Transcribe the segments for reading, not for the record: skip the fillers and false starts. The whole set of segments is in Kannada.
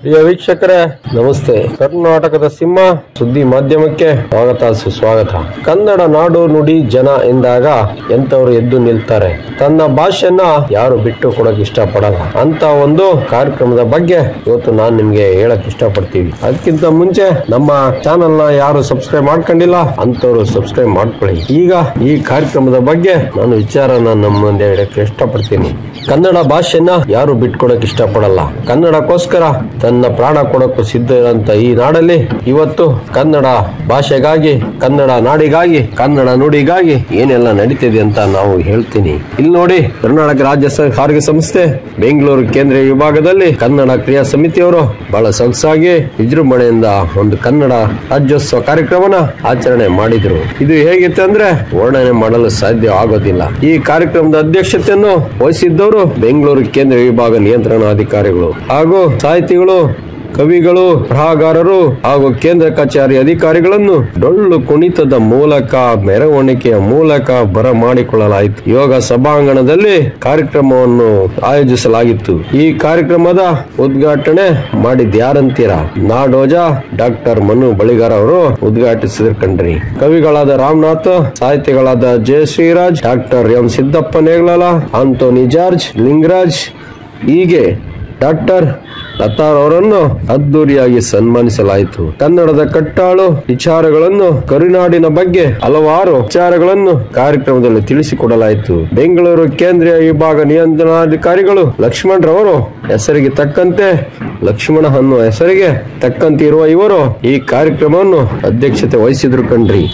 ಪ್ರಿಯ ವೀಕ್ಷಕರೇ ನಮಸ್ತೆ. ಕರ್ನಾಟಕದ ಸಿಂಹ ಸುದ್ದಿ ಮಾಧ್ಯಮಕ್ಕೆ ಸ್ವಾಗತ ಸುಸ್ವಾಗತ. ಕನ್ನಡ ನಾಡು ನುಡಿ ಜನ ಎಂದಾಗ ಎಂತವರು ಎದ್ದು ನಿಲ್ತಾರೆ. ತನ್ನ ಭಾಷೆಯನ್ನ ಯಾರು ಬಿಟ್ಟು ಕೊಡಕ್ ಇಷ್ಟಪಡಲ್ಲ ಅಂತ ಒಂದು ಕಾರ್ಯಕ್ರಮದ ಬಗ್ಗೆ ಇವತ್ತು ನಾನು ನಿಮ್ಗೆ ಹೇಳಕ್ ಇಷ್ಟಪಡ್ತೀವಿ. ಅದಕ್ಕಿಂತ ಮುಂಚೆ ನಮ್ಮ ಚಾನೆಲ್ ನ ಯಾರು ಸಬ್ಸ್ಕ್ರೈಬ್ ಮಾಡ್ಕೊಂಡಿಲ್ಲ ಅಂತವ್ರು ಸಬ್ಸ್ಕ್ರೈಬ್ ಮಾಡ್ಕೊಳ್ಳಿ. ಈಗ ಈ ಕಾರ್ಯಕ್ರಮದ ಬಗ್ಗೆ ನಾನು ವಿಚಾರನ ನಮ್ಮ ಮುಂದೆ ಹೇಳಕ್ ಇಷ್ಟಪಡ್ತೀನಿ. ಕನ್ನಡ ಭಾಷೆಯನ್ನ ಯಾರು ಬಿಟ್ಕೊಡಕ್ ಇಷ್ಟಪಡಲ್ಲ. ಕನ್ನಡಕ್ಕೋಸ್ಕರ ತನ್ನ ಪ್ರಾಣ ಕೊಡಕ್ಕೂ ಸಿದ್ಧ ಇರುವಂತ ಈ ನಾಡಲ್ಲಿ ಇವತ್ತು ಕನ್ನಡ ಭಾಷೆಗಾಗಿ, ಕನ್ನಡ ನಾಡಿಗಾಗಿ, ಕನ್ನಡ ನುಡಿಗಾಗಿ ಏನೆಲ್ಲ ನಡೀತಿದೆ ಅಂತ ನಾವು ಹೇಳ್ತೀನಿ. ಇಲ್ಲಿ ನೋಡಿ, ಕರ್ನಾಟಕ ರಾಜ್ಯ ಸಾರಿಗೆ ಸಂಸ್ಥೆ ಬೆಂಗಳೂರು ಕೇಂದ್ರೀಯ ವಿಭಾಗದಲ್ಲಿ ಕನ್ನಡ ಕ್ರಿಯಾ ಸಮಿತಿಯವರು ಬಹಳ ಸೊಗಸಾಗಿ ವಿಜೃಂಭಣೆಯಿಂದ ಒಂದು ಕನ್ನಡ ರಾಜ್ಯೋತ್ಸವ ಕಾರ್ಯಕ್ರಮನ ಆಚರಣೆ ಮಾಡಿದ್ರು. ಇದು ಹೇಗಿತ್ತು ಅಂದ್ರೆ ವರ್ಣನೆ ಮಾಡಲು ಸಾಧ್ಯ ಆಗೋದಿಲ್ಲ. ಈ ಕಾರ್ಯಕ್ರಮದ ಅಧ್ಯಕ್ಷತೆಯನ್ನು ವಹಿಸಿದ್ದವರು ಬೆಂಗಳೂರು ಕೇಂದ್ರ ವಿಭಾಗ ನಿಯಂತ್ರಣಾಧಿಕಾರಿಗಳು ಹಾಗೂ ಸಾಹಿತಿಗಳು, ಕವಿಗಳು, ಬರಹಗಾರರು ಹಾಗೂ ಕೇಂದ್ರ ಕಚೇರಿ ಅಧಿಕಾರಿಗಳನ್ನು ಡೊಳ್ಳು ಕುಣಿತದ ಮೂಲಕ, ಮೆರವಣಿಗೆಯ ಮೂಲಕ ಬರಮಾಡಿಕೊಳ್ಳಲಾಯಿತು. ಯೋಗ ಸಭಾಂಗಣದಲ್ಲಿ ಕಾರ್ಯಕ್ರಮವನ್ನು ಆಯೋಜಿಸಲಾಗಿತ್ತು. ಈ ಕಾರ್ಯಕ್ರಮದ ಉದ್ಘಾಟನೆ ಮಾಡಿದ ಯಾರಂತೀರಾ? ನಾಡೋಜ ಡಾಕ್ಟರ್ ಮನು ಬಳಿಗಾರ ಅವರು ಉದ್ಘಾಟಿಸಿದ್ರು ಕಣ್ರಿ. ಕವಿಗಳಾದ ರಾಮನಾಥ್, ಸಾಹಿತಿಗಳಾದ ಜಯಶ್ರೀರಾಜ್, ಡಾಕ್ಟರ್ ಎಂ ಸಿದ್ದಪ್ಪ ನೇಗ್ಲಾಲ, ಆಂಟೋನಿ ಜಾರ್ಜ್, ಲಿಂಗರಾಜ್, ಹೀಗೆ ಡಾಕ್ಟರ್ ಲತಾರ್ ಅವರನ್ನು ಅದ್ದೂರಿಯಾಗಿ ಸನ್ಮಾನಿಸಲಾಯಿತು. ಕನ್ನಡದ ಕಟ್ಟಾಳು ವಿಚಾರಗಳನ್ನು, ಕರುನಾಡಿನ ಬಗ್ಗೆ ಹಲವಾರು ವಿಚಾರಗಳನ್ನು ಕಾರ್ಯಕ್ರಮದಲ್ಲಿ ತಿಳಿಸಿಕೊಡಲಾಯಿತು. ಬೆಂಗಳೂರು ಕೇಂದ್ರೀಯ ವಿಭಾಗ ನಿಯಂತ್ರಣಾಧಿಕಾರಿಗಳು ಲಕ್ಷ್ಮಣ್ ರವರು ಹೆಸರಿಗೆ ತಕ್ಕಂತೆ, ಲಕ್ಷ್ಮಣ ಅನ್ನುವ ಹೆಸರಿಗೆ ತಕ್ಕಂತೆ ಇರುವ ಇವರು ಈ ಕಾರ್ಯಕ್ರಮವನ್ನು ಅಧ್ಯಕ್ಷತೆ ವಹಿಸಿದ್ರು ಕಣ್ರಿ.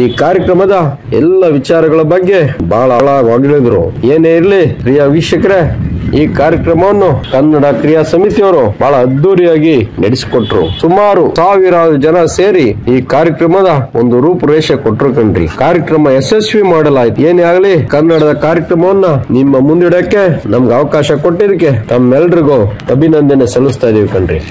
ಈ ಕಾರ್ಯಕ್ರಮದ ಎಲ್ಲ ವಿಚಾರಗಳ ಬಗ್ಗೆ ಬಹಳ ಹೊಗಳಿದ್ರು. ಏನೇ ಇರ್ಲಿ ಪ್ರಿಯ ವೀಕ್ಷಕರೇ, ಈ ಕಾರ್ಯಕ್ರಮವನ್ನು ಕನ್ನಡ ಕ್ರಿಯಾ ಸಮಿತಿಯವರು ಬಹಳ ಅದ್ದೂರಿಯಾಗಿ ನಡೆಸಿಕೊಟ್ರು. ಸುಮಾರು 1000 ಜನ ಸೇರಿ ಈ ಕಾರ್ಯಕ್ರಮದ ಒಂದು ರೂಪುರೇಷೆ ಕೊಟ್ರು ಕಣ್ರಿ. ಕಾರ್ಯಕ್ರಮ ಯಶಸ್ವಿ ಮಾಡಲಾಯಿತು. ಏನೇ ಆಗಲಿ, ಕನ್ನಡದ ಕಾರ್ಯಕ್ರಮವನ್ನ ನಿಮ್ಮ ಮುಂದಿಡಕ್ಕೆ ನಮ್ಗೆ ಅವಕಾಶ ಕೊಟ್ಟಿದ್ದಕ್ಕೆ ತಮ್ಮೆಲ್ರಿಗೂ ಅಭಿನಂದನೆ ಸಲ್ಲಿಸ್ತಾ ಇದೀವಿ ಕಣ್ರಿ.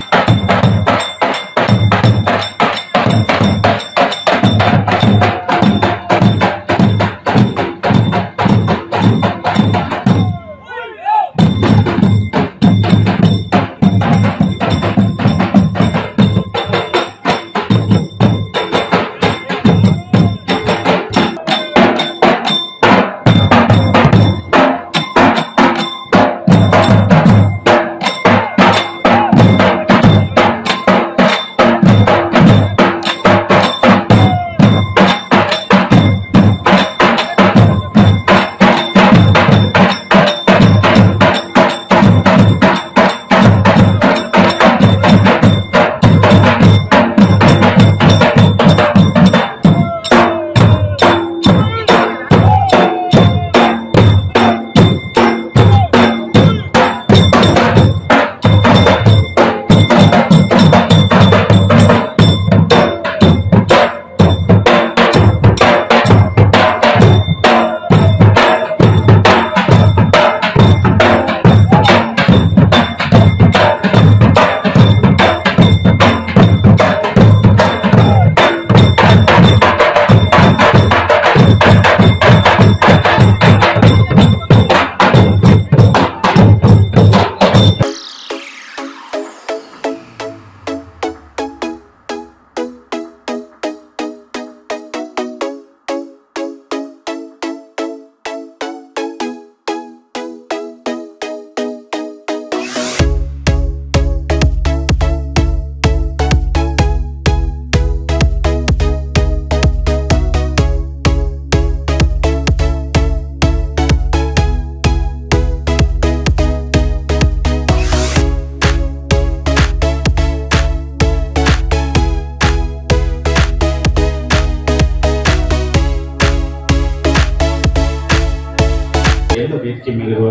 ಎಲ್ಲ ವೇದಿಕೆ ಮೇಲಿರುವ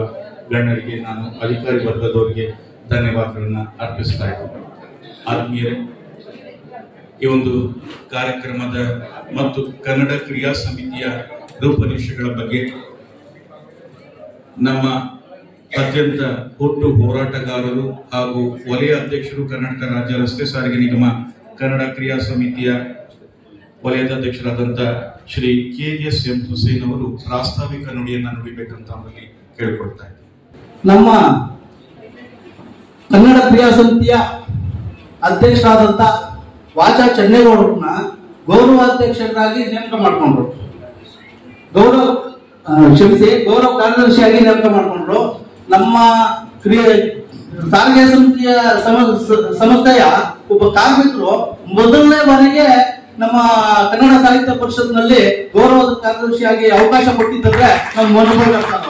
ಗಣ್ಯರಿಗೆ, ನಾನು ಅಧಿಕಾರಿ ವರ್ಗದವರಿಗೆ ಧನ್ಯವಾದಗಳನ್ನು ಅರ್ಪಿಸ್ತಾ ಇದ್ದೇನೆ. ಆತ್ಮೀಯರೇ, ಈ ಒಂದು ಕಾರ್ಯಕ್ರಮದ ಮತ್ತು ಕನ್ನಡ ಕ್ರಿಯಾ ಸಮಿತಿಯ ರೂಪರೇಷೆಗಳ ಬಗ್ಗೆ ನಮ್ಮ ಅತ್ಯಂತ ಹುಟ್ಟು ಹೋರಾಟಗಾರರು ಹಾಗೂ ವಲಯ ಅಧ್ಯಕ್ಷರು, ಕರ್ನಾಟಕ ರಾಜ್ಯ ರಸ್ತೆ ಸಾರಿಗೆ ನಿಗಮ ಕನ್ನಡ ಕ್ರಿಯಾ ಸಮಿತಿಯ ವಲಯದ ಅಧ್ಯಕ್ಷರಾದಂಥ ಶ್ರೀ KS M ಹುಸೇನ್ ಅವರು ಪ್ರಾಸ್ತಾವಿಕ ನುಡಿಯನ್ನ ನುಡಿಬೇಕಂತ ಅವರಲ್ಲಿ ಕೇಳಿಕೊಳ್ತಾ ಇದ್ದಾರೆ. ನಮ್ಮ ಕನ್ನಡ ಕ್ರಿಯಾ ಸಮಿತಿಯ ಅಧ್ಯಕ್ಷರಾದಂತ ವಾಚಾ ಚೆನ್ನೇಗೌಡರನ್ನ ಗೌರವಾಧ್ಯಕ್ಷರಾಗಿ ನೇಮಕ ಮಾಡಿಕೊಂಡ್ರು. ಗೌರವ ಕಾರ್ಯದರ್ಶಿಯಾಗಿ ನೇಮಕ ಮಾಡಿಕೊಂಡ್ರು. ನಮ್ಮ ಸಾರಿಗೆ ಸಮಿತಿಯ ಸಂಸ್ಥೆಯ ಒಬ್ಬ ಕಾರ್ಮಿಕರು ಮೊದಲನೇ ಬಾರಿಗೆ ನಮ್ಮ ಕನ್ನಡ ಸಾಹಿತ್ಯ ಪರಿಷತ್ನಲ್ಲಿ ಗೌರವದ ಕಾರ್ಯದರ್ಶಿಯಾಗಿ ಅವಕಾಶ ಕೊಟ್ಟಿದ್ದರೆ ನಮ್ಮ ಮನುಬಳಗಾರ್ ಸರ್.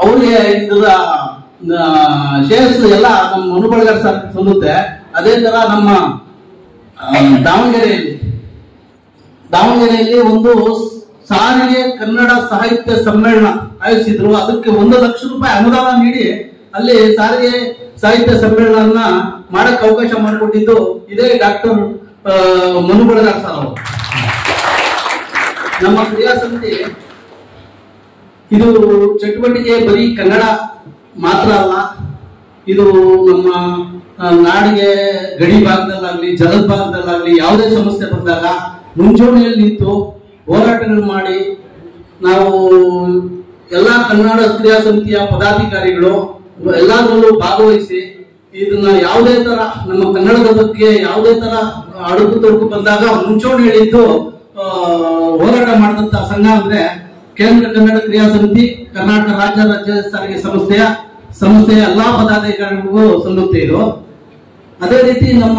ಅವ್ರಿಗೆ ಇದರ ಶ್ರೇಯಸ್ಸು ಎಲ್ಲ ನಮ್ಮ ಮನುಬಳಗಾರ್ ಸರ್ ಸಲ್ಲುತ್ತೆ. ಅದೇ ತರ ನಮ್ಮ ದಾವಣಗೆರೆಯಲ್ಲಿ ಒಂದು ಸಾರಿಗೆ ಕನ್ನಡ ಸಾಹಿತ್ಯ ಸಮ್ಮೇಳನ ಆಯೋಜಿಸಿದ್ರು. ಅದಕ್ಕೆ 1 ಲಕ್ಷ ರೂಪಾಯಿ ಅನುದಾನ ನೀಡಿ ಅಲ್ಲಿ ಸಾರಿಗೆ ಸಾಹಿತ್ಯ ಸಮ್ಮೇಳನ ಮಾಡಕ್ಕೆ ಅವಕಾಶ ಮಾಡಿಕೊಟ್ಟಿದ್ದು ಇದೇ ಡಾಕ್ಟರ್ ಮನುಬಳಗಾರ್ ಸರ್ ಅವರು. ನಮ್ಮ ಕ್ರಿಯಾ ಸಮಿತಿ ಇದು ಚಟುವಟಿಕೆ ಬರೀ ಕನ್ನಡ ಮಾತ್ರ ಅಲ್ಲ, ಇದು ನಮ್ಮ ನಾಡಿಗೆ ಗಡಿ ಭಾಗದಲ್ಲಾಗ್ಲಿ ಜಲದ ಭಾಗದಲ್ಲಾಗ್ಲಿ ಯಾವುದೇ ಸಮಸ್ಯೆ ಬಂದಾಗ ಮುಂಚೂಣಿಯಲ್ಲಿ ನಿಂತು ಹೋರಾಟಗಳು ಮಾಡಿ ನಾವು ಎಲ್ಲಾ ಕನ್ನಡ ಕ್ರಿಯಾ ಸಮಿತಿಯ ಪದಾಧಿಕಾರಿಗಳು ಎಲ್ಲಾದ್ರಲ್ಲೂ ಭಾಗವಹಿಸಿ ಇದನ್ನ ಯಾವುದೇ ತರ ನಮ್ಮ ಕನ್ನಡದ ಬಗ್ಗೆ ಯಾವುದೇ ತರ ಅಡುಕು ತೊಡಕು ಬಂದಾಗ ಮುಂಚೂಣಿಯಲ್ಲಿದ್ದು ಹೋರಾಟ ಮಾಡಿದಂತ ಸಂಘ ಅಂದ್ರೆ ಕೇಂದ್ರ ಕನ್ನಡ ಕ್ರಿಯಾ ಸಮಿತಿ, ಕರ್ನಾಟಕ ರಾಜ್ಯ ಸಾರಿಗೆ ಸಂಸ್ಥೆಯ ಎಲ್ಲಾ ಪದಾಧಿಕಾರಿಗಳಿಗೂ ಸಲ್ಲುತ್ತೆ ಇದು. ಅದೇ ರೀತಿ ನಮ್ಮ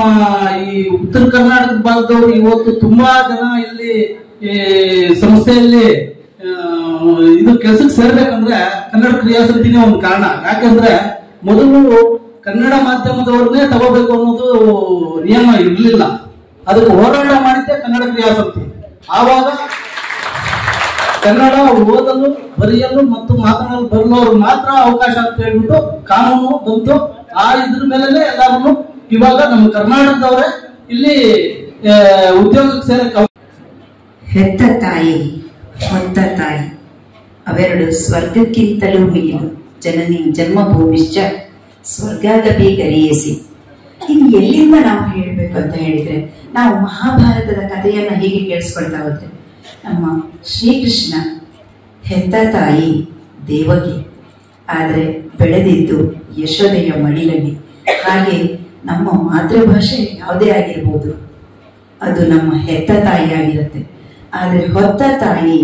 ಈ ಉತ್ತರ ಕರ್ನಾಟಕ ಭಾಗದವರು ಇವತ್ತು ತುಂಬಾ ಜನ ಇಲ್ಲಿ ಸಂಸ್ಥೆಯಲ್ಲಿ ಇದು ಕೆಲಸಕ್ಕೆ ಸೇರ್ಬೇಕಂದ್ರೆ ಕನ್ನಡ ಕ್ರಿಯಾ ಸಮಿತಿನೇ ಒಂದು ಕಾರಣ. ಯಾಕಂದ್ರೆ ಮೊದಲು ಕನ್ನಡ ಮಾಧ್ಯಮದವ್ರನ್ನೇ ತಗೋಬೇಕು ಅನ್ನೋದು ನಿಯಮ ಇರಲಿಲ್ಲ. ಅದಕ್ಕೆ ಹೋರಾಟ ಮಾಡಿದ್ದೆ ಕನ್ನಡ ಕ್ರಿಯಾ ಸಮಿತಿ. ಆವಾಗ ಕನ್ನಡ ಓದಲು ಬರೆಯಲು ಮತ್ತು ಮಾತನಾಡಲು ಬರಲೋರು ಮಾತ್ರ ಅವಕಾಶ ಅಂತ ಹೇಳ್ಬಿಟ್ಟು ಕಾನೂನು ಬಂತು. ಆ ಇದ್ರ ಮೇಲೆ ಎಲ್ಲಾರು ಇವಾಗ ನಮ್ಮ ಕರ್ನಾಟಕದವರೇ ಇಲ್ಲಿ ಉದ್ಯೋಗಕ್ಕೆ ಸೇರಕ್ಕೆ. ಹೆತ್ತ ತಾಯಿ ಹೊತ್ತ ತಾಯಿ ಅವೆರಡು ಸ್ವರ್ಗಕ್ಕಿಂತಲೂ ಮಿಗಿಲು. ಜನನಿ ಜನ್ಮಭೂಮಿಶ್ಚ ಸ್ವರ್ಗಾದಪಿ ಗರಿಯೇಸಿ. ಇನ್ನು ಎಲ್ಲಿಂದ ನಾವು ಹೇಳ್ಬೇಕು ಅಂತ ಹೇಳಿದ್ರೆ, ನಾವು ಮಹಾಭಾರತದ ಕಥೆಯನ್ನ ಹೀಗೆ ಕೇಳಿಸ್ಕೊಳ್ತಾ ಹೋದ್ರೆ ನಮ್ಮ ಶ್ರೀಕೃಷ್ಣ ಹೆತ್ತ ತಾಯಿ ದೇವಕಿ, ಆದರೆ ಬೆಳೆದಿದ್ದು ಯಶೋದೆಯ ಮಡಿಲಲ್ಲಿ. ಹಾಗೆ ನಮ್ಮ ಮಾತೃಭಾಷೆ ಯಾವುದೇ ಆಗಿರ್ಬೋದು, ಅದು ನಮ್ಮ ಹೆತ್ತ ತಾಯಿ ಆಗಿರುತ್ತೆ. ಆದರೆ ಹೊತ್ತ ತಾಯಿ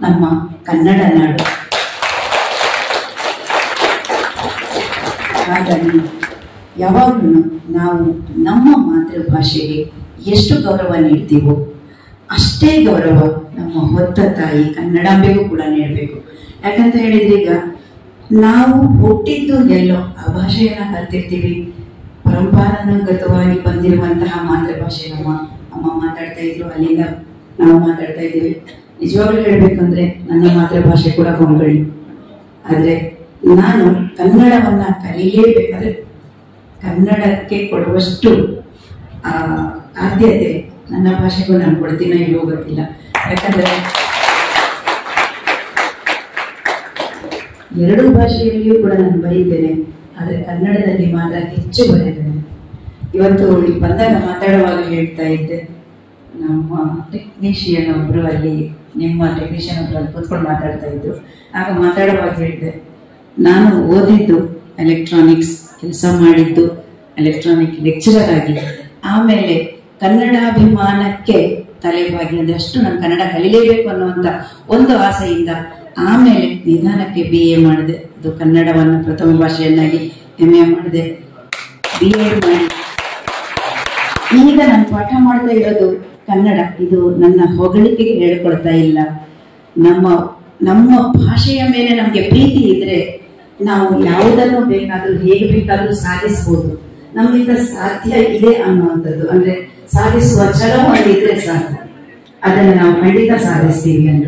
ನಮ್ಮ ಕನ್ನಡ ನಾಡು. ಹಾಗಾಗಿ ಯಾವಾಗಲೂ ನಾವು ನಮ್ಮ ಮಾತೃಭಾಷೆಗೆ ಎಷ್ಟು ಗೌರವ ನೀಡ್ತೀವೋ ಅಷ್ಟೇ ಗೌರವ ನಮ್ಮ ಹೊತ್ತ ತಾಯಿ ಕನ್ನಡಾಂಬೆಗೂ ಕೂಡ ನೀಡಬೇಕು. ಯಾಕಂತ ಹೇಳಿದ್ರೆ, ಈಗ ನಾವು ಹುಟ್ಟಿದ್ದು ಎಲ್ಲೋ ಆ ಭಾಷೆಯನ್ನ ಕಲ್ತಿರ್ತೀವಿ. ಪರಂಪರಾಗತವಾಗಿ ಬಂದಿರುವಂತಹ ಮಾತೃಭಾಷೆ ನಮ್ಮ ಅಮ್ಮ ಮಾತಾಡ್ತಾ ಇದ್ರು, ಅಲ್ಲಿಂದ ನಾವು ಮಾತಾಡ್ತಾ ಇದ್ದೀವಿ. ನಿಜವಾಗ್ಲೂ ಹೇಳ್ಬೇಕಂದ್ರೆ ನನ್ನ ಮಾತೃಭಾಷೆ ಕೂಡ ಕೊಂಕಣಿ. ಆದ್ರೆ ನಾನು ಕನ್ನಡವನ್ನ ಕಲಿಯಲೇಬೇಕಾದ್ರೆ ಕನ್ನಡಕ್ಕೆ ಕೊಡುವಷ್ಟು ಆದ್ಯತೆ ನನ್ನ ಭಾಷೆಗೂ ನಾನು ಕೊಡ್ತೀನೋ ಇಲ್ಲೋ ಗೊತ್ತಿಲ್ಲ. ಯಾಕಂದ್ರೆ ಎರಡು ಭಾಷೆಯಲ್ಲಿಯೂ ಕೂಡ ನಾನು ಬರೀತೇನೆ, ಆದ್ರೆ ಕನ್ನಡದಲ್ಲಿ ಮಾತ್ರ ಹೆಚ್ಚು ಬರೀತೇನೆ. ಇವತ್ತು ಇಲ್ಲಿ ಬಂದಾಗ ಮಾತಾಡುವಾಗ ಹೇಳ್ತಾ ಇದ್ದೆ, ನಮ್ಮ ಟೆಕ್ನಿಷಿಯನ್ ಒಬ್ರು ಅಲ್ಲಿ, ನಿಮ್ಮ ಟೆಕ್ನಿಷಿಯನ್ ಒಬ್ರು ಅಲ್ಲಿ ಕೂತ್ಕೊಂಡು ಮಾತಾಡ್ತಾ ಇದ್ರು. ಆಗ ಮಾತಾಡುವಾಗ ಹೇಳಿದೆ, ನಾನು ಓದಿದ್ದು ಎಲೆಕ್ಟ್ರಾನಿಕ್ಸ್, ಕೆಲಸ ಮಾಡಿದ್ದು ಎಲೆಕ್ಟ್ರಾನಿಕ್ ಲೆಕ್ಚರರ್ ಆಗಿ, ಆಮೇಲೆ ಕನ್ನಡಾಭಿಮಾನಕ್ಕೆ ತಲೆಬಾಗಿ ಅದಷ್ಟು ನಾನು ಕನ್ನಡ ಕಲಿಲೇಬೇಕು ಅನ್ನುವಂಥ ಒಂದು ಆಸೆಯಿಂದ ಆಮೇಲೆ ನಿಧಾನಕ್ಕೆ BA ಮಾಡಿದೆ. ಅದು ಕನ್ನಡವನ್ನು ಪ್ರಥಮ ಭಾಷೆಯನ್ನಾಗಿ MA ಮಾಡಿದೆ, BA ಮಾಡಿ ಈಗ ನಾನು ಪಾಠ ಮಾಡ್ತಾ ಇರೋದು ಕನ್ನಡ. ಇದು ನನ್ನ ಹೊಗಳಿಕೆಗೆ ಹೇಳ್ಕೊಳ್ತಾ ಇಲ್ಲ. ನಮ್ಮ ಭಾಷೆಯ ಮೇಲೆ ನಮಗೆ ಪ್ರೀತಿ ಇದ್ರೆ ನಾವು ಯಾವುದನ್ನು ಬೇಕಾದ್ರೂ ಹೇಗೆ ಬೇಕಾದ್ರೂ ಸಾಧಿಸಬಹುದು. ನಮ್ಮಿಂದ ಸಾಧ್ಯ ಇದೆ ಅನ್ನುವಂಥದ್ದು, ಅಂದ್ರೆ ಸಾಧಿಸುವ ಛಲವು ಅಲ್ಲಿದ್ರೆ ಸಾಕು, ಅದನ್ನು ನಾವು ಖಂಡಿತ ಸಾಧಿಸ್ತೀವಿ ಅಂತ.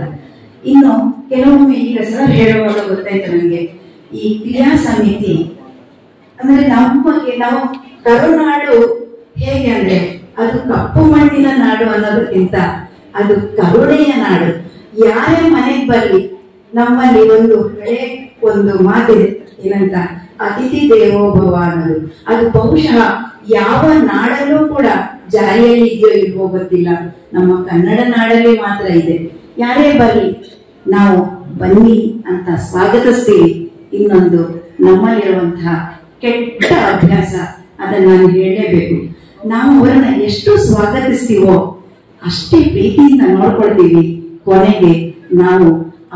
ಇನ್ನು ಕೆಲವೊಮ್ಮೆ ಈಗ ಸರ್ ಹೇಳುವಾಗ ಗೊತ್ತಾಯ್ತು ನನಗೆ, ಈ ಕ್ರಿಯಾ ಸಮಿತಿ ಅಂದ್ರೆ ನಮಗೆ ನಾವು ಕರುನಾಡು ಹೇಗೆ ಅಂದ್ರೆ ಅದು ಕಪ್ಪು ಮಣ್ಣಿನ ನಾಡು ಅನ್ನೋದಕ್ಕಿಂತ ಅದು ಕರುಣೆಯ ನಾಡು. ಯಾರೇ ಮನೆಗೆ ಬರ್ಲಿ ನಮ್ಮಲ್ಲಿ ಒಂದು ಮಾತಿದೆ, ಏನಂತ, ಅತಿಥಿ ದೇವೋ ಭವ ಅನ್ನೋದು. ಅದು ಬಹುಶಃ ಯಾವ ನಾಡಲ್ಲೂ ಕೂಡ ಜಾರಿಯಲ್ಲಿ ಇದೆಯೋ ಇಲ್ವೋ ಗೊತ್ತಿಲ್ಲ, ನಮ್ಮ ಕನ್ನಡ ನಾಡಲ್ಲಿ ಮಾತ್ರ ಇದೆ. ಯಾರೇ ಬರ್ಲಿ ನಾವು ಬನ್ನಿ ಅಂತ ಸ್ವಾಗತಿಸ್ತೀವಿ. ಇನ್ನೊಂದು ನಮ್ಮಲ್ಲಿರುವಂತಹ ಕೆಟ್ಟ ಅಭ್ಯಾಸ, ಅದನ್ನ ನಾನು ಹೇಳಲೇಬೇಕು. ನಾವು ಅವರನ್ನ ಎಷ್ಟು ಸ್ವಾಗತಿಸ್ತೀವೋ ಅಷ್ಟೇ ಪ್ರೀತಿಯಿಂದ ನೋಡ್ಕೊಳ್ತೀವಿ. ಕೊನೆಗೆ ನಾವು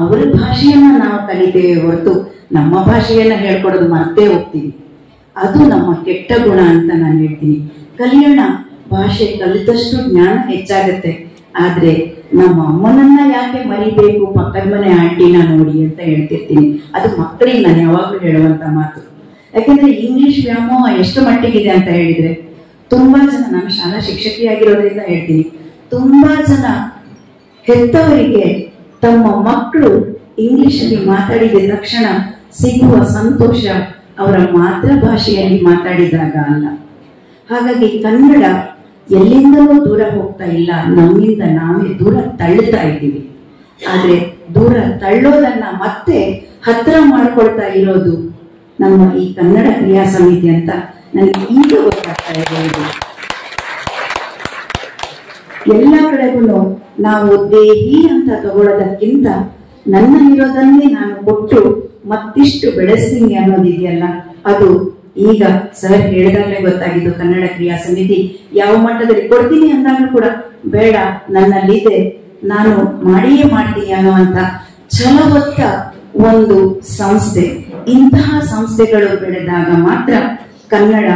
ಅವರ ಭಾಷೆಯನ್ನ ನಾವು ಕಲಿತೇವೆ ಹೊರತು ನಮ್ಮ ಭಾಷೆಯನ್ನ ಹೇಳ್ಕೊಡೋದು ಮರ್ತೇ ಹೋಗ್ತೀವಿ. ಅದು ನಮ್ಮ ಕೆಟ್ಟ ಗುಣ ಅಂತ ನಾನು ಹೇಳ್ತೀನಿ. ಕಲಿಯೋಣ, ಭಾಷೆ ಕಲಿತಷ್ಟು ಜ್ಞಾನ ಹೆಚ್ಚಾಗತ್ತೆ. ಆದ್ರೆ ನಮ್ಮ ಅಮ್ಮನನ್ನ ಯಾಕೆ ಮರಿಬೇಕು, ಪಕ್ಕದ ಮನೆ ಆಂಟಿನ ನೋಡಿ ಅಂತ ಹೇಳ್ತಿರ್ತೀನಿ. ಅದು ಮಕ್ಕಳಿಗೆ ನಾನು ಯಾವಾಗ್ಲೂ ಹೇಳುವಂತ ಮಾತು. ಯಾಕೆಂದ್ರೆ ಇಂಗ್ಲಿಷ್ ವ್ಯಾಮೋಹ ಎಷ್ಟು ಮಟ್ಟಿಗಿದೆ ಅಂತ ಹೇಳಿದ್ರೆ, ತುಂಬಾ ಜನ, ನಾನು ಶಾಲಾ ಶಿಕ್ಷಕಿಯಾಗಿರೋದ್ರಿಂದ ಹೇಳ್ತೀನಿ, ತುಂಬಾ ಜನ ಹೆತ್ತವರಿಗೆ ತಮ್ಮ ಮಕ್ಕಳು ಇಂಗ್ಲಿಷಲ್ಲಿ ಮಾತಾಡಿದ ತಕ್ಷಣ ಸಿಗುವ ಸಂತೋಷ ಅವರ ಮಾತೃಭಾಷೆಯಲ್ಲಿ ಮಾತಾಡಿದಾಗ ಅಲ್ಲ. ಹಾಗಾಗಿ ಕನ್ನಡ ಎಲ್ಲಿಂದಲೂ ದೂರ ಹೋಗ್ತಾ ಇಲ್ಲ, ನಮ್ಮಿಂದ ನಾವೇ ದೂರ ತಳ್ಳುತ್ತಾ ಇದ್ದೀವಿ. ಆದ್ರೆ ದೂರ ತಳ್ಳೋದನ್ನ ಮತ್ತೆ ಹತ್ರ ಮಾಡ್ಕೊಳ್ತಾ ಇರೋದು ನಮ್ಮ ಈ ಕನ್ನಡ ಕ್ರಿಯಾ ಸಮಿತಿ ಅಂತ ನನಗೆ ಈಗ ಗೊತ್ತಾಗ್ತಾ ಇದೆ. ಎಲ್ಲ ಕಡೆಗೂ ನಾವು ದೇಹಿ ಅಂತ ತಗೊಳ್ಳೋದಕ್ಕಿಂತ ನನ್ನಲ್ಲಿರೋದನ್ನೇ ನಾನು ಕೊಟ್ಟು ಮತ್ತಿಷ್ಟು ಬೆಳೆಸ್ತೀನಿ ಅನ್ನೋದಿದೆಯಲ್ಲ, ಅದು ಈಗ ಸರ್ ಹೇಳಿದಾಗಲೇ ಗೊತ್ತಾಗಿದ್ದು. ಕನ್ನಡ ಕ್ರಿಯಾ ಸಮಿತಿ ಯಾವ ಮಟ್ಟದಲ್ಲಿ ಕೊಡ್ತೀನಿ ಅಂದಾಗಲೂ ಕೂಡ ಬೇಡ, ನನ್ನಲ್ಲಿದೆ, ನಾನು ಮಾಡಿಯೇ ಮಾಡ್ತೀನಿ ಅನ್ನುವಂತ ಛಲವತ್ತ ಒಂದು ಸಂಸ್ಥೆ. ಇಂತಹ ಸಂಸ್ಥೆಗಳು ಬೆಳೆದಾಗ ಮಾತ್ರ ಕನ್ನಡ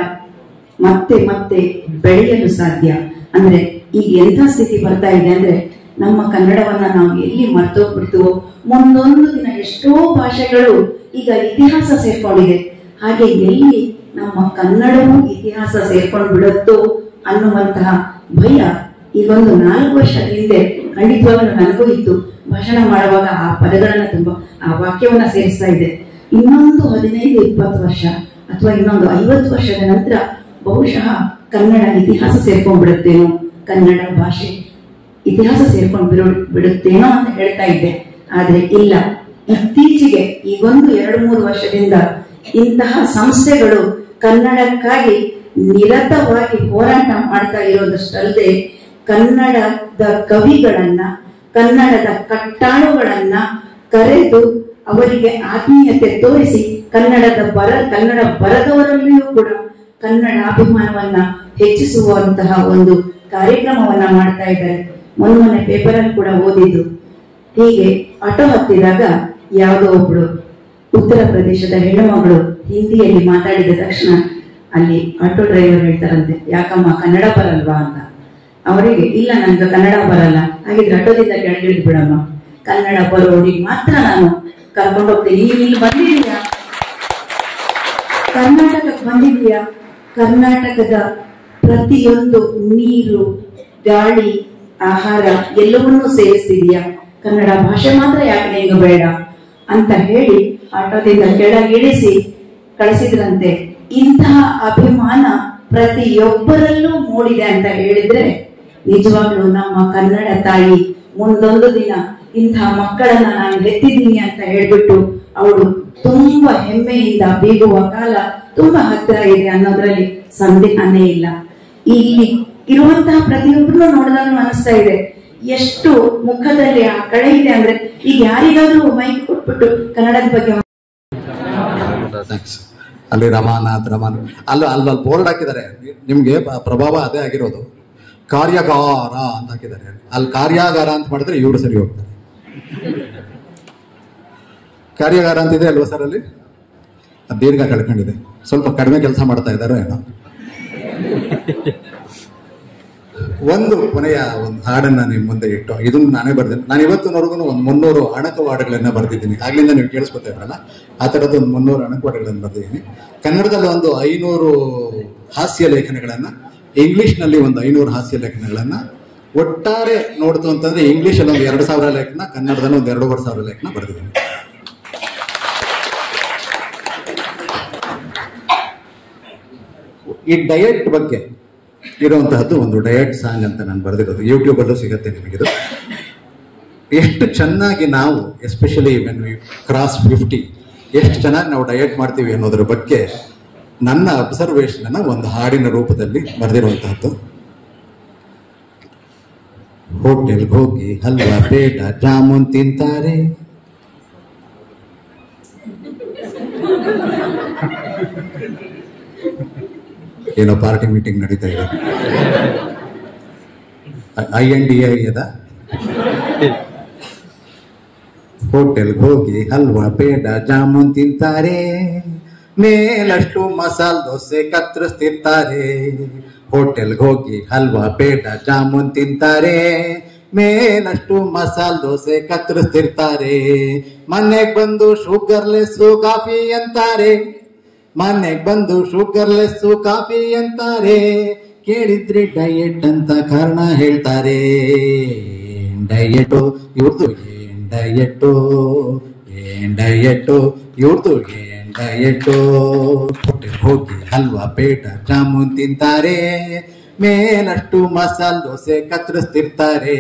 ಮತ್ತೆ ಮತ್ತೆ ಬೆಳೆಯಲು ಸಾಧ್ಯ. ಅಂದ್ರೆ ಈಗ ಎಂಥ ಸ್ಥಿತಿ ಬರ್ತಾ ಇದೆ ಅಂದ್ರೆ, ನಮ್ಮ ಕನ್ನಡವನ್ನ ನಾವು ಎಲ್ಲಿ ಮರ್ತೋಗ್ಬಿಡ್ತೀವೋ, ಮುಂದೊಂದು ದಿನ ಎಷ್ಟೋ ಭಾಷೆಗಳು ಈಗ ಇತಿಹಾಸ ಸೇರ್ಕೊಂಡಿದೆ. ಹಾಗೆ ಎಲ್ಲಿ ನಮ್ಮ ಕನ್ನಡವೂ ಇತಿಹಾಸ ಸೇರ್ಕೊಂಡು ಬಿಡುತ್ತೋ ಅನ್ನುವಂತಹ ಭಯ ಈಗೊಂದು 4 ವರ್ಷದ ಹಿಂದೆ ಖಂಡಿತವಾಗ್ಲೂ ನನಗೂ ಇತ್ತು. ಭಾಷಣ ಮಾಡುವಾಗ ಆ ಪದಗಳನ್ನ ತುಂಬಾ, ಆ ವಾಕ್ಯವನ್ನ ಸೇರಿಸ್ತಾ ಇದೆ. ಇನ್ನೊಂದು 15-20 ವರ್ಷ ಅಥವಾ ಇನ್ನೊಂದು 50 ವರ್ಷದ ನಂತರ ಬಹುಶಃ ಕನ್ನಡ ಇತಿಹಾಸ ಸೇರ್ಕೊಂಡ್ಬಿಡುತ್ತೇನೋ, ಕನ್ನಡ ಭಾಷೆ ಇತಿಹಾಸ ಸೇರ್ಕೊಂಡು ಬಿಡುತ್ತೇನೋ ಅಂತ ಹೇಳ್ತಾ ಇದ್ದೆ. ಆದ್ರೆ ಇಲ್ಲ, ಇತ್ತೀಚೆಗೆ ಈಗೊಂದು 2-3 ವರ್ಷದಿಂದ ಇಂತಹ ಸಂಸ್ಥೆಗಳು ಕನ್ನಡಕ್ಕಾಗಿ ನಿರತವಾಗಿ ಹೋರಾಟ ಮಾಡ್ತಾ ಇರೋದಷ್ಟಲ್ಲದೆ, ಕನ್ನಡದ ಕವಿಗಳನ್ನ, ಕನ್ನಡದ ಕಟ್ಟಾಳುಗಳನ್ನ ಕರೆದು ಅವರಿಗೆ ಆತ್ಮೀಯತೆ ತೋರಿಸಿ ಕನ್ನಡ ಬರದವರಲ್ಲಿಯೂ ಕೂಡ ಕನ್ನಡ ಅಭಿಮಾನವನ್ನ ಹೆಚ್ಚಿಸುವಂತಹ ಒಂದು ಕಾರ್ಯಕ್ರಮವನ್ನ ಮಾಡ್ತಾ ಇದ್ದಾರೆ. ಮೊನ್ನೆ ಪೇಪರಲ್ಲಿ ಕೂಡ ಓದಿದ್ದು. ಹೀಗೆ ಆಟೋ ಹತ್ತಿದಾಗ ಯಾವುದೋ ಒಬ್ಳು ಉತ್ತರ ಪ್ರದೇಶದ ಹೆಣ್ಣುಮಗಳು ಹಿಂದಿಯಲ್ಲಿ ಮಾತಾಡಿದ ತಕ್ಷಣ ಅಲ್ಲಿ ಆಟೋ ಡ್ರೈವರ್ ಹೇಳ್ತಾರಂತೆ, ಯಾಕಮ್ಮ ಕನ್ನಡ ಬರಲ್ವಾ ಅಂತ. ಅವರಿಗೆ ಇಲ್ಲ, ನನ್ಗೆ ಕನ್ನಡ ಬರಲ್ಲ. ಹಾಗಿದ್ರೆ ಆಟೋದಿಂದ ಕೆಳಗಿಳಿದು ಬಿಡಮ್ಮ, ಕನ್ನಡ ಬರೋರಿಗೆ ಮಾತ್ರ ನಾನು ಕರ್ಕೊಂಡು ಹೋಗ್ತೀನಿ. ನೀವು ಇಲ್ಲಿ ಬಂದಿದೀಯಾ, ಕರ್ನಾಟಕಕ್ಕೆ ಬಂದಿದೀಯಾ, ಕರ್ನಾಟಕದ ಪ್ರತಿಯೊಂದು ನೀರು, ಗಾಳಿ, ಆಹಾರ ಎಲ್ಲವನ್ನೂ ಸೇವಿಸ್ತಿದೀಯಾ, ಕನ್ನಡ ಭಾಷೆ ಮಾತ್ರ ಯಾಕೆ ನಿಂಗೆ ಬೇಡ ಅಂತ ಹೇಳಿ ಆಟೋದಿಂದ ಕೆಳಗಿಳಿಸಿ ಕಳಿಸಿದ್ರಂತೆ. ಇಂತಹ ಅಭಿಮಾನ ಪ್ರತಿಯೊಬ್ಬರಲ್ಲೂ ಮೂಡಿದೆ ಅಂತ ಹೇಳಿದ್ರೆ, ನಿಜವಾಗ್ಲೂ ನಮ್ಮ ಕನ್ನಡ ತಾಯಿ ಮುಂದೊಂದು ದಿನ ಇಂತಹ ಮಕ್ಕಳನ್ನ ನಾನು ಹೆತ್ತಿದ್ದೀನಿ ಅಂತ ಹೇಳ್ಬಿಟ್ಟು ಅವಳು ತುಂಬಾ ಹೆಮ್ಮೆಯಿಂದ ಬೀಗುವ ಕಾಲ ತುಂಬಾ ಹತ್ತಿರ ಇದೆ ಅನ್ನೋದ್ರಲ್ಲಿ ಸಂದೇಹನೇ ಇಲ್ಲ. ಇಲ್ಲಿ ಇರುವಂತಹ ಪ್ರತಿಯೊಬ್ಬರು ನೋಡಿದಾಗ ಅನಿಸ್ತಾ ಇದೆ, ಎಷ್ಟು ಮುಖದಲ್ಲಿ ಆ ಕಳೆ ಇದೆ ಅಂದ್ರೆ, ಈಗ ಯಾರಿಗಾದ್ರೂ ಮೈಕ್ ಕೊಟ್ಬಿಟ್ಟು ಕನ್ನಡದ ಬಗ್ಗೆ ಅಲ್ಲಿ ರಮಾನಾಥ್ ಅಲ್ಲಿ ಬೋರ್ಡ್ ಹಾಕಿದ್ದಾರೆ, ನಿಮ್ಗೆ ಪ್ರಭಾವ ಅದೇ ಆಗಿರೋದು. ಕಾರ್ಯಾಗಾರ ಅಂತ ಹಾಕಿದ್ದಾರೆ. ಅಲ್ಲಿ ಕಾರ್ಯಾಗಾರ ಅಂತ ಮಾಡಿದ್ರೆ ಇವರು ಸರಿ ಹೋಗ್ತಾರೆ. ಕಾರ್ಯಾಗಾರ ಅಂತಿದೆ ಅಲ್ವಾ ಸರ್? ಅಲ್ಲಿ ದೀರ್ಘ ಕಳ್ಕೊಂಡಿದೆ, ಸ್ವಲ್ಪ ಕಡಿಮೆ ಕೆಲಸ ಮಾಡ್ತಾ ಇದ್ದಾರೋ ಏನೋ. ಒಂದು ಕೊನೆಯ ಒಂದು ಹಾಡನ್ನ ನಿಮ್ ಮುಂದೆ ಇಟ್ಟು, ಇದನ್ನು ನಾನೇ ಬರ್ತೀನಿ. ನಾನು ಇವತ್ತಿನವರೆಗೂ ಒಂದು 300 ಅಣಕು ಹಾಡುಗಳನ್ನ ಬರ್ತಿದ್ದೀನಿ. ಆಗ್ಲಿಂದ ನೀವು ಕೇಳಿಸ್ಕೊತಾ ಇರಲ್ಲ, ಆ ಥರದ್ದು ಒಂದು 300 ಅಣಕು ಹಾಡುಗಳನ್ನ ಬರ್ತಿದ್ದೀನಿ. ಕನ್ನಡದಲ್ಲಿ ಒಂದು 500 ಹಾಸ್ಯ ಲೇಖನಗಳನ್ನ, ಇಂಗ್ಲಿಷ್ನಲ್ಲಿ ಒಂದು 500 ಹಾಸ್ಯ ಲೇಖನಗಳನ್ನ, ಒಟ್ಟಾರೆ ನೋಡ್ತು ಅಂತಂದ್ರೆ ಇಂಗ್ಲಿಷಲ್ಲಿ ಒಂದು 2000 ಲೇಖನ, ಕನ್ನಡದಲ್ಲಿ ಒಂದು 2500 ಲೇಖನ ಬರ್ತಿದ್ದೀನಿ. ಈ ಡಯಟ್ ಬಗ್ಗೆ ಇರುವಂತಹದ್ದು ಒಂದು ಡಯಟ್ ಸಾಂಗ್ ಅಂತ ನಾನು ಬರೆದಿರೋದು, ಯೂಟ್ಯೂಬ್ ಅಲ್ಲೂ ಸಿಗುತ್ತೆ ನಿಮಗಿದು. ಎಷ್ಟು ಚೆನ್ನಾಗಿ ನಾವು, ಎಸ್ಪೆಷಲಿ ವೆನ್ ವಿ ಕ್ರಾಸ್ 50, ಎಷ್ಟು ಚೆನ್ನಾಗಿ ನಾವು ಡಯಟ್ ಮಾಡ್ತೀವಿ ಅನ್ನೋದ್ರ ಬಗ್ಗೆ ನನ್ನ ಅಬ್ಸರ್ವೇಷನ್ ಅನ್ನ ಒಂದು ಹಾಡಿನ ರೂಪದಲ್ಲಿ ಬರೆದಿರುವಂತಹದ್ದು. ಹೋಟೆಲ್ಗೆ ಹೋಗಿ ಹಲ್ವಾ, ಪೇಟ, ಜಾಮೂನ್ ತಿಂತಾರೆ, ಏನೋ ಪಾರ್ಟಿ ಮೀಟಿಂಗ್ ನಡೀತಾ ಇದೆ. INDA ಅದ. ಹೋಟೆಲ್ಗೆ ಹೋಗಿ ಹಲ್ವಾ ಪೇಡ ಜಾಮೂನ್ ತಿಂತಾರೆ, ಮೇಲಷ್ಟು ಮಸಾಲ ದೋಸೆ ಕತ್ತರಿಸ್ತಿರ್ತಾರೆ. ಹೋಟೆಲ್ಗೆ ಹೋಗಿ ಹಲ್ವಾ ಪೇಡ ಜಾಮೂನ್ ತಿಂತಾರೆ, ಮೇಲಷ್ಟು ಮಸಾಲ ದೋಸೆ ಕತ್ತರಿಸ್ತಿರ್ತಾರೆ. ಮನೆಗೆ ಬಂದು ಶುಗರ್ಲೆಸ್ಸು ಕಾಫಿ ಅಂತಾರೆ, ಮನೆಗೆ ಬಂದು ಶುಗರ್ಲೆಸ್ಸು ಕಾಫಿ ಅಂತಾರೆ. ಕೇಳಿದ್ರೆ ಡಯಟ್ ಅಂತ ಕಾರಣ ಹೇಳ್ತಾರೆ. ಡಯಟು ಇವ್ರದ್ದು, ಏನ್ ಡಯಟು, ಏನ್ ಡಯಟು ಇವ್ರದ್ದು, ಏನ್ ಡಯಟು. ಹೋಟೆಲ್ ಹೋಗಿ ಹಲ್ವಾ ಪೇಟ ಜಾಮೂನ್ ತಿಂತಾರೆ, ಮೇಲಷ್ಟು ಮಸಾಲ ದೋಸೆ ಕತ್ತರಿಸ್ತಿರ್ತಾರೆ.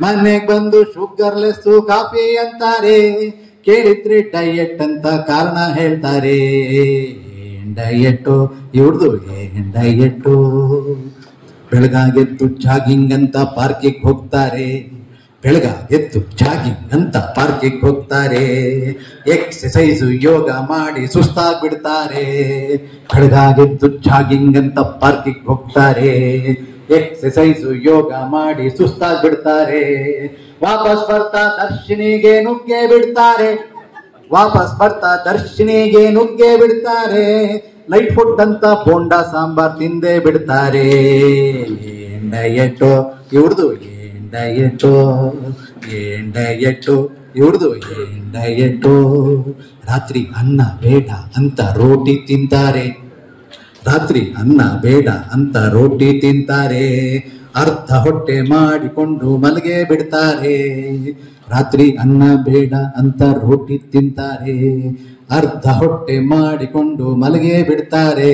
ಮನೆಗೆ ಬಂದು ಶುಗರ್ಲೆಸ್ಸು ಕಾಫಿ ಅಂತಾರೆ. ಕೇಳಿದ್ರೆ ಡಯಟ್ ಅಂತ ಕಾರಣ ಹೇಳ್ತಾರೆ. ಏನ್ ಡಯಟು ಇವ್ರದ್ದು, ಏನ್ ಡಯಟು. ಬೆಳಗಾಗೆದ್ದು ಜಾಗಿಂಗ್ ಅಂತ ಪಾರ್ಕಿಗೆ ಹೋಗ್ತಾರೆ, ಬೆಳಗಾಗೆದ್ದು ಜಾಗಿಂಗ್ ಅಂತ ಪಾರ್ಕಿಗೆ ಹೋಗ್ತಾರೆ. ಎಕ್ಸಸೈಸು ಯೋಗ ಮಾಡಿ ಸುಸ್ತಾಗ್ಬಿಡ್ತಾರೆ. ಬೆಳಗಾಗೆದ್ದು ಜಾಗಿಂಗ್ ಅಂತ ಪಾರ್ಕಿಗೆ ಹೋಗ್ತಾರೆ, ಎಕ್ಸಸೈಸು ಯೋಗ ಮಾಡಿ ಸುಸ್ತಾಗ್ಬಿಡ್ತಾರೆ. ವಾಪಸ್ ಬರ್ತಾ ದರ್ಶಿನಿಗೆ ನುಗ್ಗೆ ಬಿಡ್ತಾರೆ, ವಾಪಸ್ ಬರ್ತಾ ದರ್ಶಿನಿಗೆ ನುಗ್ಗೆ ಬಿಡ್ತಾರೆ. ಲೈಟ್ ಫುಡ್ ಅಂತ ಬೋಂಡ ಸಾಂಬಾರ್ ತಿಂದೇ ಬಿಡ್ತಾರೆ. ಏನ್ ಡಯಟು ಇವ್ರದ್ದು, ಏನ್ ಡಯಟು, ಏನ್ ಡಯಟು ಇವ್ರದ್ದು, ಏನ್ ಡಯಟು. ರಾತ್ರಿ ಅನ್ನ ಬೇಡ ಅಂತ ರೋಟಿ ತಿಂತಾರೆ, ರಾತ್ರಿ ಅನ್ನ ಬೇಡ ಅಂತ ರೋಟಿ ತಿಂತಾರೆ. ಅರ್ಧ ಹೊಟ್ಟೆ ಮಾಡಿಕೊಂಡು ಮಲಗೆ ಬಿಡ್ತಾರೆ. ರಾತ್ರಿ ಅನ್ನ ಬೇಡ ಅಂತ ರೋಟಿ ತಿಂತಾರೆ, ಅರ್ಧ ಹೊಟ್ಟೆ ಮಾಡಿಕೊಂಡು ಮಲಗೆ ಬಿಡ್ತಾರೆ.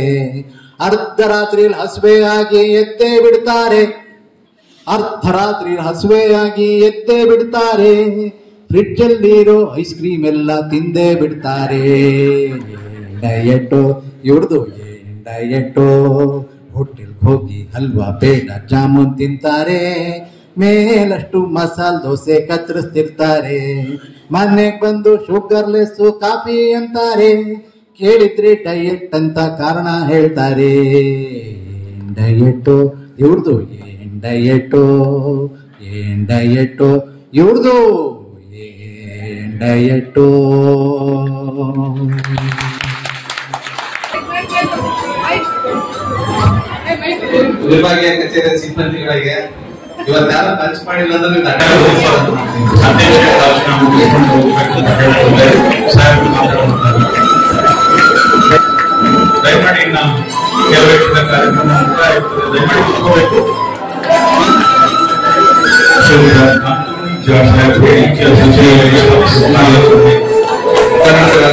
ಅರ್ಧ ರಾತ್ರಿ ಹಸುವೆ ಆಗಿ ಎದ್ದೇ ಬಿಡ್ತಾರೆ, ಅರ್ಧ ರಾತ್ರಿ ಹಸುವೆ ಆಗಿ ಎದ್ದೇ ಬಿಡ್ತಾರೆ. ಫ್ರಿಡ್ಜ್ ಅಲ್ಲಿರೋ ಐಸ್ ಕ್ರೀಮ್ ಎಲ್ಲ ತಿಂದೇ ಬಿಡ್ತಾರೆ. ಡಯಟು ಇವ್ರದ್ದು, ಏನ್ ಡಯಟು. ಹೋಟೆಲ್ಗೆ ಹೋಗಿ ಹಲ್ವಾ ಪೇಡ ಜಾಮೂನ್ ತಿಂತಾರೆ, ಮೇಲಷ್ಟು ಮಸಾಲ ದೋಸೆ ಕತ್ತರಿಸ್ತಿರ್ತಾರೆ. ಮನೆಗೆ ಬಂದು ಶುಗರ್ಲೆಸ್ಸು ಕಾಫಿ ಅಂತಾರೆ. ಕೇಳಿದ್ರೆ ಡಯಟ್ ಅಂತ ಕಾರಣ ಹೇಳ್ತಾರೆ. ಏನ್ ಡಯಟು ಇವ್ರದ್ದು, ಏನ್ ಡಯಟು, ಏನ್ ಡಯಟು ಇವ್ರದ್ದು, ಏನ್ ಡಯಟು. ವಿಭಾಗೀಯ ಕಚೇರಿಯ ಸಿಬ್ಬಂದಿಗಳಿಗೆ ಇವತ್ತಾರು ಲಂಚ್ ಮಾಡಿಲ್ಲ ಅಂದ್ರೆ ದಯಮಾಡಿ ನಾವು ಕೇಳಬೇಕಿದ್ದ ಕಾರ್ಯಕ್ರಮ ದಯಮಾಡಿ ಕರ್ನಾಟಕ